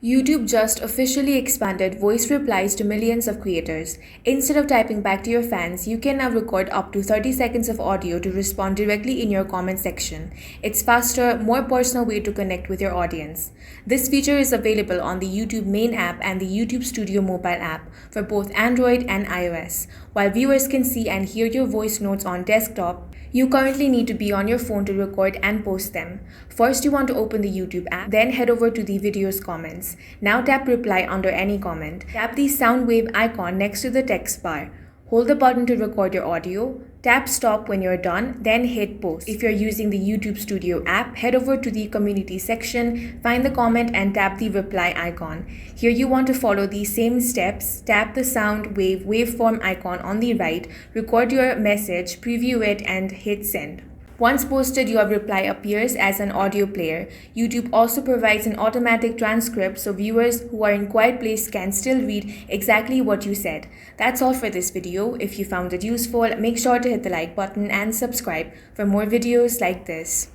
YouTube just officially expanded voice replies to millions of creators. Instead of typing back to your fans, you can now record up to 30 seconds of audio to respond directly in your comment section. It's faster, more personal way to connect with your audience. This feature is available on the YouTube main app and the YouTube Studio mobile app for both Android and iOS. While viewers can see and hear your voice notes on desktop, you currently need to be on your phone to record and post them. First, you want to open the YouTube app, then head over to the video's comments. Now tap reply under any comment. Tap the sound wave icon next to the text bar. Hold the button to record your audio. Tap stop when you're done, then hit post. If you're using the YouTube Studio app, head over to the community section, find the comment and tap the reply icon. Here you want to follow the same steps. Tap the sound wave waveform icon on the right, record your message, preview it and hit send. Once posted, your reply appears as an audio player. YouTube also provides an automatic transcript so viewers who are in quiet place can still read exactly what you said. That's all for this video. If you found it useful, make sure to hit the like button and subscribe for more videos like this.